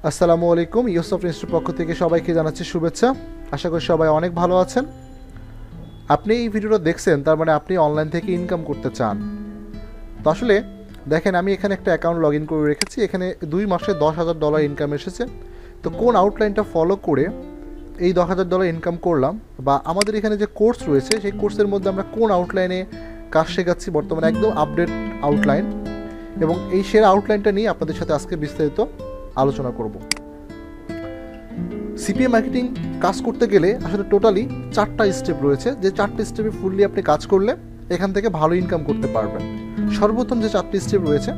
আসসালামু আলাইকুম। ইউসুফ ইনস্টিটিউট পক্ষ থেকে সবাইকে জানাচ্ছি শুভেচ্ছা। আশা করি সবাই অনেক ভালো আছেন। আপনি এই ভিডিওটা দেখছেন, তার মানে আপনি অনলাইন থেকে ইনকাম করতে চান। তো আসলে দেখেন, আমি এখানে একটা অ্যাকাউন্ট লগ ইন করে রেখেছি। এখানে 2 মাসে $10,000 ইনকাম এসেছে। তো কোন আউটলাইনটা ফলো করে এই $10,000 ইনকাম করলাম, বা আমাদের এখানে যে কোর্স রয়েছে সেই কোর্সের মধ্যে আমরা কোন আউটলাইনে কাজ শেখাচ্ছি, বর্তমানে একদম আপডেট আউটলাইন, এবং এই সেরা আউটলাইনটা নিয়ে আপনাদের সাথে আজকে বিস্তারিত আলোচনা করব। সিপিএ মার্কেটিং কাজ করতে গেলে আসলে টোটালি 4টা স্টেপ রয়েছে, যে 4টি স্টেপে ফুললি আপনি কাজ করলে এখান থেকে ভালো ইনকাম করতে পারবেন। সর্বপ্রথম যে 4টি স্টেপ রয়েছে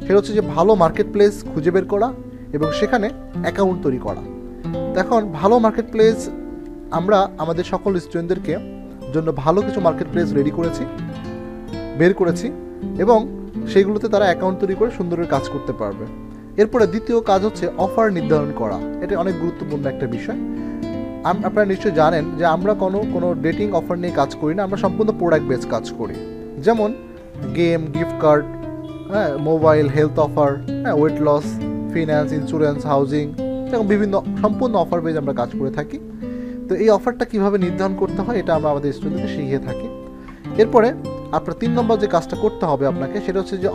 সেটা হচ্ছে যে ভালো মার্কেট প্লেস খুঁজে বের করা এবং সেখানে অ্যাকাউন্ট তৈরি করা। এখন ভালো মার্কেট প্লেস আমরা আমাদের সকল স্টুডেন্টদেরকে জন্য ভালো কিছু মার্কেট প্লেস বের করেছি এবং সেইগুলোতে তারা অ্যাকাউন্ট তৈরি করে সুন্দর কাজ করতে পারবে। এরপরে দ্বিতীয় কাজ হচ্ছে অফার নির্ধারণ করা। এটা অনেক গুরুত্বপূর্ণ একটা বিষয়। আপনারা নিশ্চয়ই জানেন যে আমরা কোনো ডেটিং অফার নিয়ে কাজ করি না, আমরা সম্পূর্ণ প্রোডাক্ট বেস কাজ করি। যেমন game, gift card, mobile, health offer, weight loss, finance, insurance, housing, এরকম বিভিন্ন সম্পূর্ণ অফার বেস আমরা কাজ করে থাকি। তো এই অফারটা কীভাবে নির্ধারণ করতে হয় এটা আমরা আমাদের স্টুডেন্টকে শিখিয়ে থাকি। এরপরে আপনার 3 নম্বর যে কাজটা করতে হবে আপনাকে, সেটা হচ্ছে যে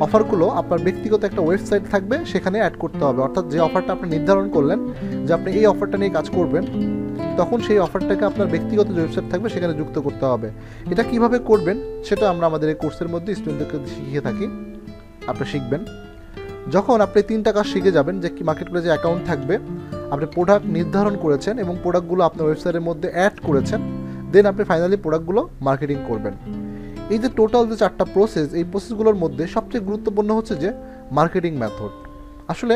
অফারগুলো আপনার ব্যক্তিগত একটা ওয়েবসাইট থাকবে, সেখানে অ্যাড করতে হবে। অর্থাৎ যে অফারটা আপনি নির্ধারণ করলেন যে আপনি এই অফারটা নিয়ে কাজ করবেন, তখন সেই অফারটাকে আপনার ব্যক্তিগত যে ওয়েবসাইট থাকবে সেখানে যুক্ত করতে হবে। এটা কিভাবে করবেন সেটা আমরা আমাদের এই কোর্সের মধ্যে স্টুডেন্টদেরকে শিখিয়ে থাকি, আপনি শিখবেন। যখন আপনি 3টা কাজ শিখে যাবেন, যে কি মার্কেট প্লেসে অ্যাকাউন্ট থাকবে, আপনি প্রোডাক্ট নির্ধারণ করেছেন এবং প্রোডাক্টগুলো আপনার ওয়েবসাইটের মধ্যে অ্যাড করেছেন, দেন আপনি ফাইনালি প্রোডাক্টগুলো মার্কেটিং করবেন। এই যে টোটাল যে 4টা প্রসেস, এই প্রসেসগুলোর মধ্যে সবচেয়ে গুরুত্বপূর্ণ হচ্ছে যে মার্কেটিং মেথড। আসলে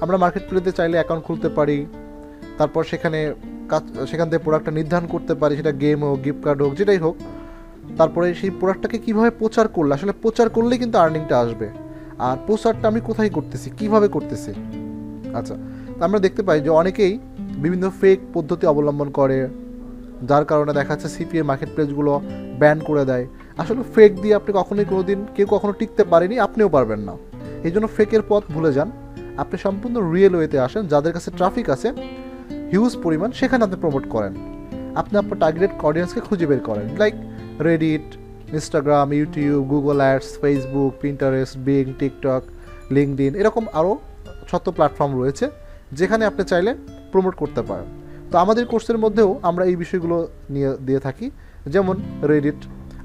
আমরা মার্কেট প্লেসে চাইলে অ্যাকাউন্ট খুলতে পারি, তারপর সেখান থেকে প্রোডাক্টটা নির্ধারণ করতে পারি, সেটা গেম হোক, গিফট কার্ড হোক, যেটাই হোক। তারপরে সেই প্রোডাক্টটাকে কীভাবে প্রচার করলে, আসলে প্রচার করলেই কিন্তু আর্নিংটা আসবে। আর প্রচারটা আমি কোথায় করতেছি, কিভাবে করতেছি। আচ্ছা, আমরা দেখতে পাই যে অনেকেই বিভিন্ন ফেক পদ্ধতি অবলম্বন করে, যার কারণে দেখা যাচ্ছে সিপিএ মার্কেট প্লেসগুলো ব্যান করে দেয়। আসলে ফেক দিয়ে আপনি কেউ কখনো টিকতে পারেনি, আপনিও পারবেন না। এই জন্য ফেকের পথ ভুলে যান, আপনি সম্পূর্ণ রিয়েল ওয়েতে আসেন। যাদের কাছে ট্রাফিক আছে হিউজ পরিমাণ, সেখানে আপনি প্রমোট করেন। আপনি আপনার টার্গেট অডিয়েন্সকে খুঁজে বের করেন, like Reddit, Instagram, YouTube, Google ads, Facebook, Pinterest, being, TikTok, LinkedIn, এরকম আরও 6 প্ল্যাটফর্ম রয়েছে যেখানে আপনি চাইলে প্রমোট করতে পারেন। তো আমাদের কোর্সের মধ্যেও আমরা এই বিষয়গুলো দিয়ে থাকি। যেমন রেডিট,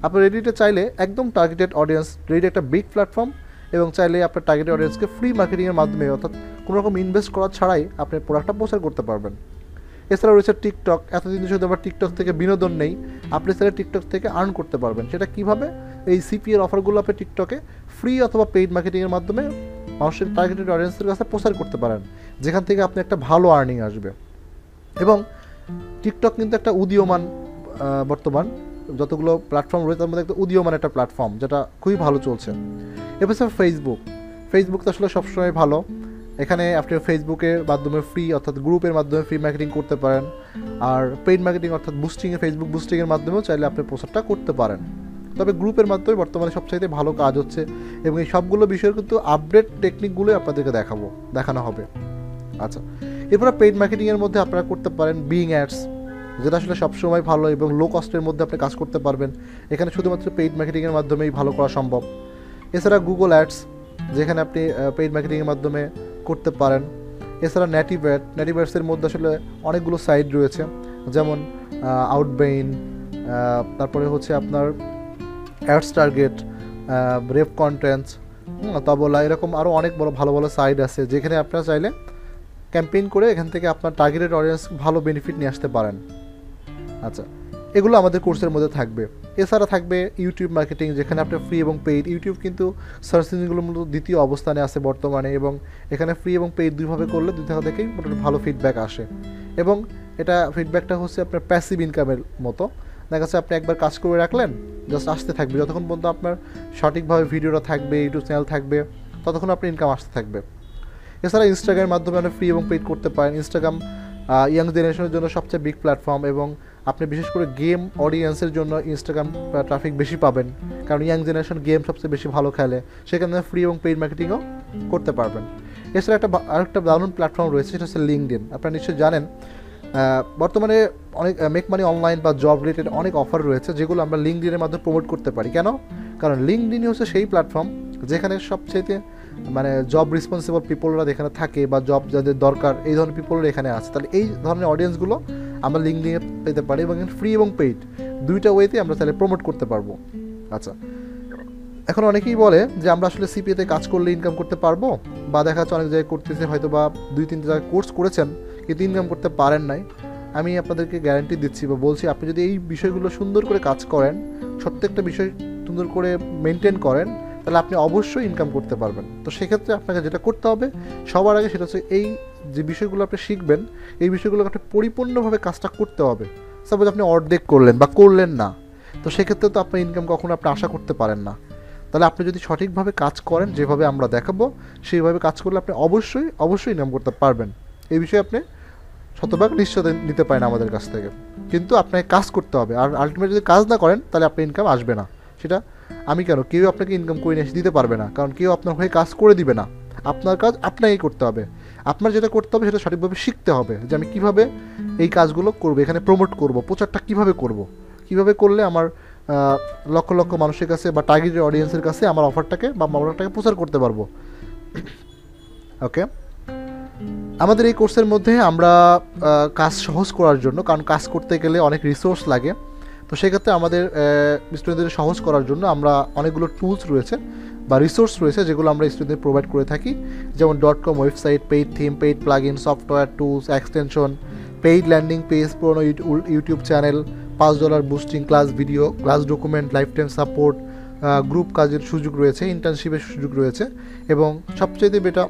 আপনি রেডিটে চাইলে একদম টার্গেটেড অডিয়েন্স, রেডিট একটা বিগ প্ল্যাটফর্ম, এবং চাইলে আপনার টার্গেটেড অডিয়েন্সকে ফ্রি মার্কেটিংয়ের মাধ্যমে, অর্থাৎ কোনো রকম ইনভেস্ট করা ছাড়াই আপনি প্রোডাক্টটা প্রচার করতে পারবেন। এছাড়া রয়েছে টিকটক। এতদিন শুধু আমরা টিকটক থেকে বিনোদন নেই, আপনি চাইলে টিকটক থেকে আর্ন করতে পারবেন। সেটা কীভাবে? এই সিপিএর অফারগুলো আপনি টিকটকে ফ্রি অথবা পেইড মার্কেটিংয়ের মাধ্যমে মানুষের টার্গেটেড অডিয়েন্সের কাছে প্রচার করতে পারেন, যেখান থেকে আপনি একটা ভালো আর্নিং আসবে। এবং টিকটক কিন্তু একটা উদীয়মান, বর্তমান যতগুলো প্ল্যাটফর্ম রয়েছে তার মধ্যে একটা উদীয়মান একটা প্ল্যাটফর্ম, যেটা খুবই ভালো চলছে। এবার ফেসবুক তো আসলে সবসময় ভালো। এখানে আপনি ফেসবুকের মাধ্যমে ফ্রি, অর্থাৎ গ্রুপের মাধ্যমে ফ্রি মার্কেটিং করতে পারেন। আর পেইড মার্কেটিং অর্থাৎ ফেসবুক বুস্টিংয়ের মাধ্যমেও চাইলে আপনি প্রচারটা করতে পারেন। তবে গ্রুপের মাধ্যমে বর্তমানে সবচাইতে ভালো কাজ হচ্ছে, এবং এই সবগুলো বিষয়ের কিন্তু আপডেট টেকনিকগুলোই আপনাদেরকে দেখানো হবে। আচ্ছা, এরপরে পেইড মার্কেটিংয়ের মধ্যে আপনারা করতে পারেন বিং অ্যাডস, যেটা আসলে সবসময় ভালো এবং লো কস্টের মধ্যে আপনি কাজ করতে পারবেন। এখানে শুধুমাত্র পেইড মার্কেটিংয়ের মাধ্যমেই ভালো করা সম্ভব। এছাড়া গুগল অ্যাডস, যেখানে আপনি পেইড মার্কেটিংয়ের মাধ্যমে করতে পারেন। এছাড়া নেটিভ অ্যাডসের মধ্যে আসলে অনেকগুলো সাইট রয়েছে, যেমন আউটবেইন, তারপরে হচ্ছে আপনার অ্যাডস টার্গেট, রেপ কন্টেন্টস, তবলা, এরকম আরও অনেক ভালো সাইট আছে, যেখানে আপনারা চাইলে ক্যাম্পেইন করে এখান থেকে আপনার টার্গেটেড অডিয়েন্স ভালো বেনিফিট নিয়ে আসতে পারেন। আচ্ছা, এগুলো আমাদের কোর্সের মধ্যে থাকবে। এছাড়া থাকবে ইউটিউব মার্কেটিং, যেখানে আপনার ফ্রি এবং পেইড, ইউটিউব কিন্তু সার্চ ইঞ্জিনগুলোর মধ্যে দ্বিতীয় অবস্থানে আছে বর্তমানে, এবং এখানে ফ্রি এবং পেইড দুইভাবে করলে দুই জায়গা থেকেই মোটামুটি ভালো ফিডব্যাক আসে। এবং এটা ফিডব্যাকটা হচ্ছে আপনার প্যাসিভ ইনকামের মতো। দেখা যাচ্ছে আপনি একবার কাজ করে রাখলেন, জাস্ট আসতে থাকবে, যতক্ষণ পর্যন্ত আপনার সঠিকভাবে ভিডিওটা থাকবে, ইউটিউব চ্যানেল থাকবে, ততক্ষণ আপনার ইনকাম আসতে থাকবে। এছাড়া ইনস্টাগ্রামের মাধ্যমে আপনি ফ্রি এবং পেইড করতে পারেন। ইনস্টাগ্রাম ইয়াং জেনারেশনের জন্য সবচেয়ে বিগ প্ল্যাটফর্ম, এবং আপনি বিশেষ করে গেম অডিয়েন্সের জন্য ইনস্টাগ্রাম ট্রাফিক বেশি পাবেন, কারণ ইয়াং জেনারেশন গেম সবচেয়ে বেশি ভালো খেলে। সেখানে ফ্রি এবং পেইড মার্কেটিংও করতে পারবেন। এছাড়া আরেকটা দারুণ প্ল্যাটফর্ম রয়েছে, সেটা হচ্ছে লিঙ্কডইন। আপনারা নিশ্চয়ই জানেন বর্তমানে অনেক মেক মানি অনলাইন বা জব রিলেটেড অনেক অফার রয়েছে, যেগুলো আমরা লিঙ্কডইনের মাধ্যমে প্রমোট করতে পারি। কেন? কারণ লিঙ্কডইনই হচ্ছে সেই প্ল্যাটফর্ম যেখানে সবচেয়ে মানে জব রেসপন্সিবল পিপলরা এখানে থাকে, বা জব যাদের দরকার এই ধরনের পিপলরা এখানে আছে। তাহলে এই ধরনের অডিয়েন্সগুলো আমরা লিঙ্কডইনে পেতে পারি, এবং ফ্রি এবং পেইড দুইটা ওয়েতে আমরা তাহলে প্রমোট করতে পারবো। আচ্ছা, এখন অনেকেই বলে যে আমরা আসলে সিপিএতে কাজ করলে ইনকাম করতে পারবো, বা দেখা যাচ্ছে অনেক জায়গায় করতেছে, হয়তো বা 2-3 জায়গায় কোর্স করেছেন কিন্তু ইনকাম করতে পারেন নাই। আমি আপনাদেরকে গ্যারান্টি দিচ্ছি বা বলছি, আপনি যদি এই বিষয়গুলো সুন্দর করে কাজ করেন, প্রত্যেকটা বিষয় সুন্দর করে মেনটেন করেন, তাহলে আপনি অবশ্যই ইনকাম করতে পারবেন। তো সেক্ষেত্রে আপনাকে যেটা করতে হবে সবার আগে, সেটা হচ্ছে এই যে বিষয়গুলো আপনি শিখবেন, এই বিষয়গুলো আপনি পরিপূর্ণভাবে কাজটা করতে হবে। সাপোজ আপনি অর্ধেক করলেন বা করলেন না, তো সেক্ষেত্রে তো আপনার ইনকাম কখনো আপনি আশা করতে পারেন না। তাহলে আপনি যদি সঠিকভাবে কাজ করেন, যেভাবে আমরা দেখাবো সেইভাবে কাজ করলে আপনি অবশ্যই ইনকাম করতে পারবেন। এই বিষয়ে আপনি শতভাগ নিশ্চয়তা নিতে পারেন আমাদের কাছ থেকে। কিন্তু আপনাকে কাজ করতে হবে, আর আলটিমেট যদি কাজ না করেন তাহলে আপনার ইনকাম আসবে না। সেটা আমি কেন, কেউ আপনাকে ইনকাম করে নিয়ে দিতে পারবে না, কারণ কেউ আপনার হয়ে কাজ করে দিবে না। আপনার কাজ আপনাকেই করতে হবে। আপনার যেটা করতে হবে সেটা সঠিকভাবে শিখতে হবে, যে আমি কীভাবে এই কাজগুলো করবো, এখানে প্রমোট করব, প্রচারটা কীভাবে করলে আমার লক্ষ লক্ষ মানুষের কাছে বা টার্গেটেড অডিয়েন্সের কাছে আমার অফারটাকে বা প্রোডাক্টটাকে প্রচার করতে পারবো। ওকে, আমাদের এই কোর্সের মধ্যে আমরা কাজ সহজ করার জন্য, কারণ কাজ করতে গেলে অনেক রিসোর্স লাগে, তো সেক্ষেত্রে আমাদের স্টুডেন্টদের সহজ করার জন্য আমরা অনেকগুলো টুলস রয়েছে বা রিসোর্স রয়েছে, যেগুলো আমরা স্টুডেন্টদের প্রোভাইড করে থাকি। যেমন .com website, paid theme, paid plugin, software, tools, extension, paid landing page, পুরোনো YouTube channel, $5 boosting class video, class document, lifetime support, group কাজের সুযোগ রয়েছে, ইন্টার্নশিপের সুযোগ রয়েছে, এবং সবচেয়ে যেটা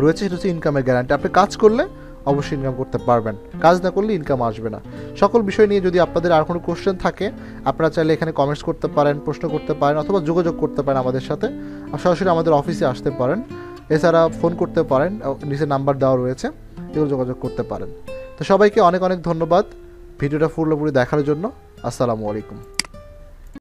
রয়েছে সেটা হচ্ছে ইনকামের গ্যারান্টি। আপনি কাজ করলে অবশ্যই ইনকাম করতে পারবেন, কাজ না করলে ইনকাম আসবে না। সকল বিষয় নিয়ে যদি আপনাদের আর কোনো কোশ্চেন থাকে, আপনারা চাইলে এখানে কমেন্টস করতে পারেন, প্রশ্ন করতে পারেন, অথবা যোগাযোগ করতে পারেন আমাদের সাথে, সরাসরি আমাদের অফিসে আসতে পারেন। এছাড়া ফোন করতে পারেন, নিচে নাম্বার দেওয়া রয়েছে, এগুলো যোগাযোগ করতে পারেন। তো সবাইকে অনেক অনেক ধন্যবাদ ভিডিওটা পুরোপুরি দেখার জন্য। আসসালামু আলাইকুম।